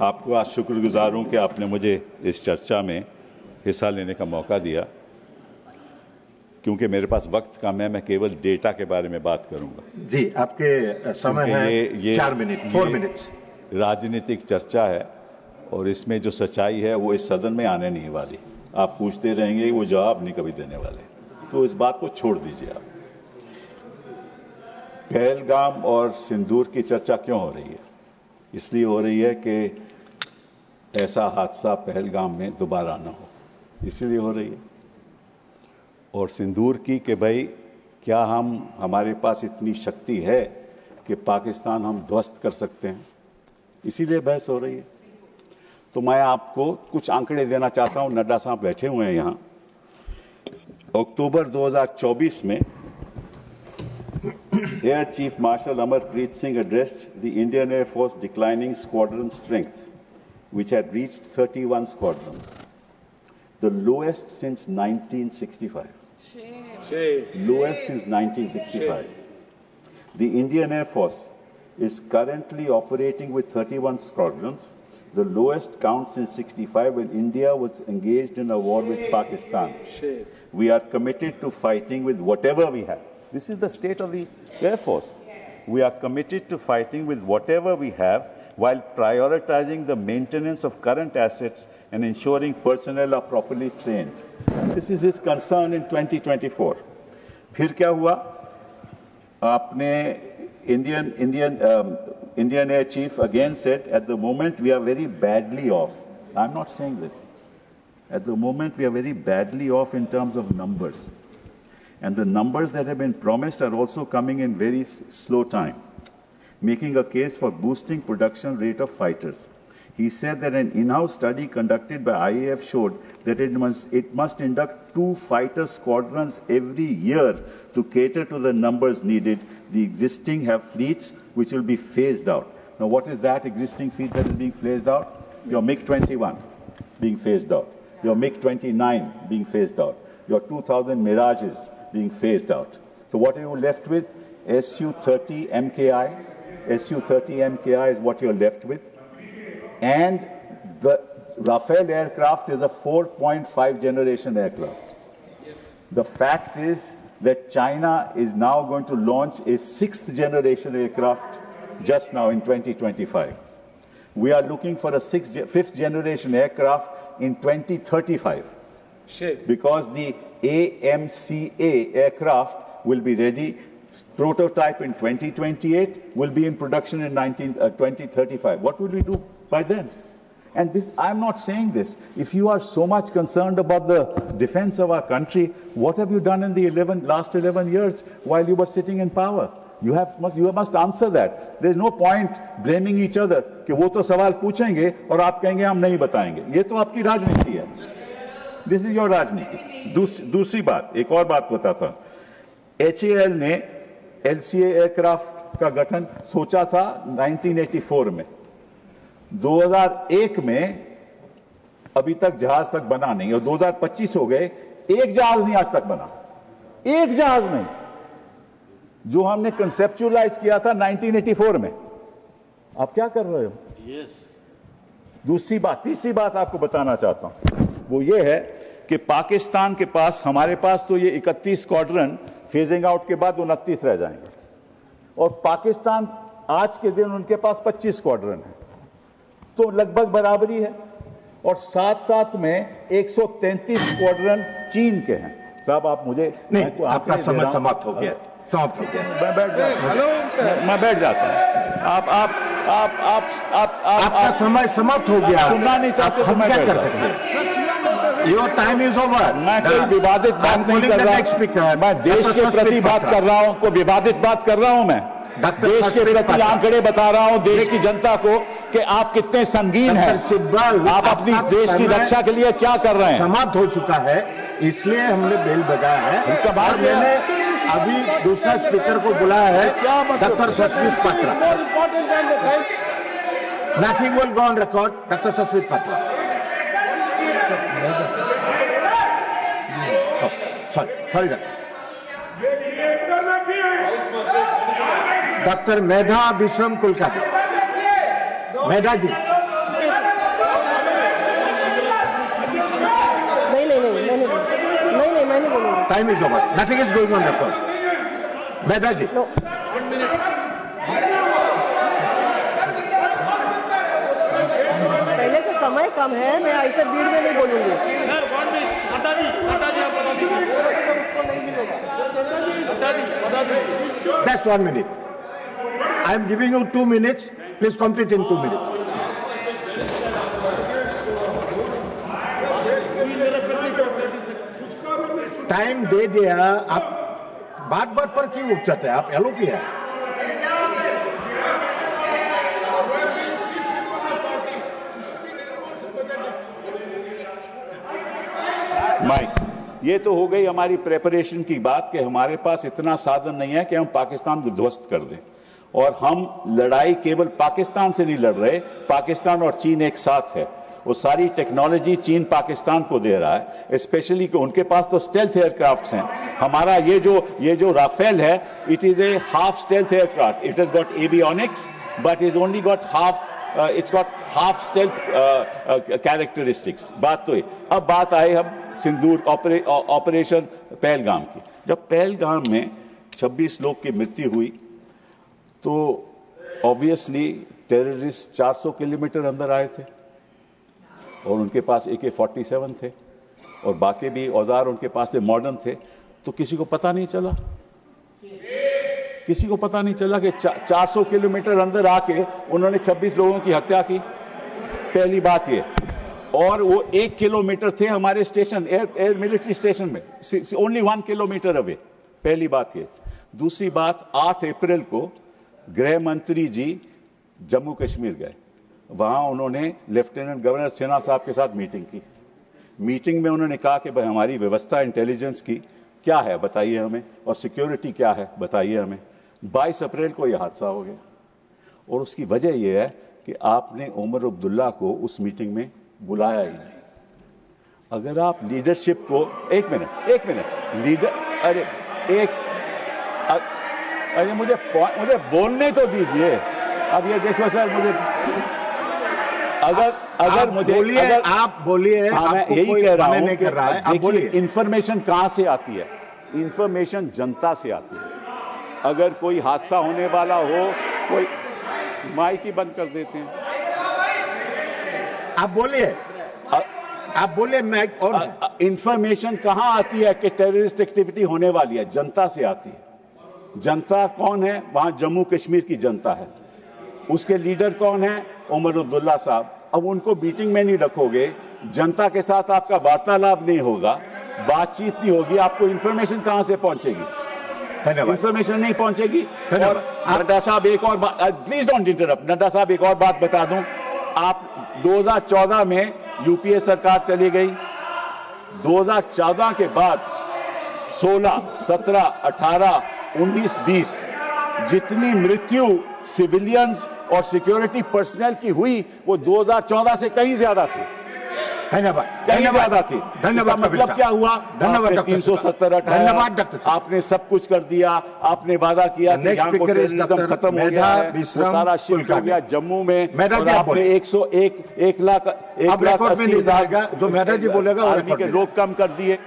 आपको आज शुक्रगुजार हूं कि आपने मुझे इस चर्चा में हिस्सा लेने का मौका दिया। क्योंकि मेरे पास वक्त कम है, मैं केवल डेटा के बारे में बात करूंगा। जी, आपके समय है 4 मिनट, 4 मिनट्स। राजनीतिक चर्चा है और इसमें जो सच्चाई है वो इस सदन में आने नहीं वाली। आप पूछते रहेंगे, वो जवाब नहीं कभी देने वाले, तो इस बात को छोड़ दीजिए आप। पहलगाम और सिंदूर की चर्चा क्यों हो रही है? इसलिए हो रही है कि ऐसा हादसा पहलगाम में दोबारा ना हो, इसीलिए हो रही है। और सिंदूर की कि भाई क्या हमारे पास इतनी शक्ति है कि पाकिस्तान हम ध्वस्त कर सकते हैं, इसीलिए बहस हो रही है। तो मैं आपको कुछ आंकड़े देना चाहता हूं। नड्डा साहब बैठे हुए हैं यहां। अक्टूबर 2024 में air chief marshal Amarpreet Singh addressed the Indian Air Force declining squadron strength, which had reached 31 squadrons, the lowest since 1965. Lowest since 1965. The Indian Air Force is currently operating with 31 squadrons, the lowest count since 65 when India was engaged in a war with Pakistan. We are committed to fighting with whatever we have. This is the state of the Air Force. We are committed to fighting with whatever we have while prioritizing the maintenance of current assets and ensuring personnel are properly trained. This is his concern in 2024. फिर क्या हुआ? आपने Indian Air Chief again said, at the moment we are very badly off. I'm not saying this. At the moment we are very badly off in terms of numbers. And the numbers that have been promised are also coming in very slow time, making a case for boosting production rate of fighters. He said that an in-house study conducted by IAF showed that it must induct 2 fighter squadrons every year to cater to the numbers needed. The existing have fleets which will be phased out. Now, what is that existing fleet that is being phased out? Your MiG-21 being phased out. Your MiG-29 being phased out. Your 2000 Mirages being phased out. So what are you left with? Su-30 MKI. Su-30 MKI is what you're left with. And the Rafale aircraft is a 4.5 generation aircraft. The fact is that China is now going to launch a 6th generation aircraft just now in 2025. We are looking for a 5th generation aircraft in 2035. Because the AMCA aircraft will be ready, prototype in 2028, will be in production in 2035. What will we do by then? And this, I'm not saying this. If you are so much concerned about the defense of our country, what have you done in the last 11 years while you were sitting in power? You must answer that. There is no point blaming each other कि वो तो सवाल पूछेंगे और आप कहेंगे हम नहीं बताएंगे। ये तो आपकी राजनीति है। This is your राजनीति। दूसरी बात, एक और बात बताता हूं। HAL ने LCA एयरक्राफ्ट का गठन सोचा था 1984 में। 2001 में अभी तक जहाज तक बना नहीं और 2025 हो गए, एक जहाज नहीं आज तक बना। एक जहाज नहीं, जो हमने कंसेप्चुअलाइज किया था 1984 में। आप क्या कर रहे हो? तीसरी बात आपको बताना चाहता हूं, वो ये है कि पाकिस्तान के पास, हमारे पास तो ये 31 स्क्वाड्रन फेजिंग आउट के बाद 29 रह जाएंगे, और पाकिस्तान आज के दिन उनके पास 25 स्क्वाड्रन है, तो लगभग बराबरी है। और साथ साथ में 133 स्क्वाड्रन चीन के हैं। साहब आप मुझे नहीं, आपका समय समाप्त हो गया। मैं बैठ जाता हूं। आपका समय समाप्त हो गया। सुनना नहीं चाहते तो मैं क्या कर सकते हैं? Your time is over. मैं कोई विवादित बात नहीं कर रहा हूं। मैं देश के प्रति बात कर रहा हूं, कोई विवादित बात कर रहा हूं। मैं देश के प्रति आंकड़े बता रहा हूं, देश की जनता को कि आप कितने संगीन हैं। आप अपनी देश की रक्षा के लिए क्या कर रहे हैं? समाप्त हो चुका है, इसलिए हमने बेल बजाया है। और मैंने अभी दूसरा स्पीकर को बुलाया है, doctor Sasmit Patra. Nothing will go on record. Doctor Sasmit Patra. Sorry doctor Medha Vishwam Kulkarni. Medha ji. नहीं, मैं नहीं बोलूंगी। Time is over, nothing is going on record. Mehta ji, no, पहले से समय कम है, मैं ऐसे भीड़ में नहीं बोलूंगी। उसको नहीं मिलेगा। that's 1 minute. I am giving you 2 minutes. Please complete in 2 minutes. Time दे दिया, आप बात पर क्यों उठ जाते हैं? आप एलो किया है। माइक, ये तो हो गई हमारी प्रेपरेशन की बात कि हमारे पास इतना साधन नहीं है कि हम पाकिस्तान को ध्वस्त कर दें। और हम लड़ाई केवल पाकिस्तान से नहीं लड़ रहे, पाकिस्तान और चीन एक साथ है। वो सारी टेक्नोलॉजी चीन पाकिस्तान को दे रहा है, स्पेशली कि उनके पास तो स्टेल्थ एयरक्राफ्ट्स हैं। हमारा ये जो राफेल है, it is a half stealth aircraft. It has got avionics but is only got half stealth characteristics. बात तो है। अब बात आए हम सिंदूर ऑपरेशन पहलगाम की। जब पहलगाम में 26 लोग की मृत्यु हुई तो ऑब्वियसली टेररिस्ट 400 किलोमीटर अंदर आए थे और उनके पास AK-47 थे और बाकी भी औजार उनके पास में मॉडर्न थे। तो किसी को पता नहीं चला कि 400 किलोमीटर अंदर आके उन्होंने 26 लोगों की हत्या की। पहली बात ये। और वो 1 किलोमीटर थे हमारे स्टेशन, एयर मिलिट्री स्टेशन में, ओनली 1 किलोमीटर अवे। पहली बात ये। दूसरी बात, 8 अप्रैल को गृह मंत्री जी जम्मू कश्मीर गए। वहां उन्होंने लेफ्टिनेंट गवर्नर सिन्हा साहब के साथ मीटिंग की। मीटिंग में उन्होंने कहा कि भाई हमारी व्यवस्था इंटेलिजेंस की क्या है बताइए हमें, और सिक्योरिटी क्या है बताइए हमें। 22 अप्रैल को यह हादसा हो गया और उसकी वजह यह है कि आपने उमर अब्दुल्ला को उस मीटिंग में बुलाया ही नहीं। अगर आप लीडरशिप को एक मिनट लीडर अरे मुझे बोलने तो दीजिए। अब ये देखो सर, मुझे अगर मुझे आप बोलिए। हाँ, मैं यही कह रहा हूं। नहीं कर रहा है, आप बोलिए। इंफॉर्मेशन कहां से आती है? इंफॉर्मेशन जनता से आती है। अगर कोई हादसा होने वाला हो, कोई माइक ही बंद कर देते हैं। आप बोलिए मैं। और इंफॉर्मेशन कहां आती है कि टेररिस्ट एक्टिविटी होने वाली है? जनता से आती है। जनता कौन है? वहां जम्मू कश्मीर की जनता है। उसके लीडर कौन है? उमर अब्दुल्ला साहब। अब उनको मीटिंग में नहीं रखोगे, जनता के साथ आपका वार्तालाप नहीं होगा, बातचीत नहीं होगी, आपको इंफॉर्मेशन कहां से पहुंचेगी? इंफॉर्मेशन नहीं पहुंचेगी। और नड्डा साहब एक और बात, प्लीज डोंट इंटरप्ट। नड्डा साहब एक और बात बता दूं, आप 2014 में यूपीए सरकार चली गई। 2014 के बाद 16, 17, 18, 19, 20 जितनी मृत्यु सिविलियंस और सिक्योरिटी पर्सनल की हुई वो 2014 से कहीं ज्यादा थी। धन्यवाद। कहीं ज्यादा थी। धन्यवाद। मतलब क्या हुआ? धन्यवाद। 370 धन्यवाद डॉक्टर साहब। आपने सब कुछ कर दिया। आपने वादा किया कि यहाँ को टेररिज्म खत्म हो गया है, वो सारा शिफ्ट हो गया जम्मू में। और आपने 101 लाख 80,000 जो मेहता जी बोलेगा आर्मी के लोग कम कर दिए।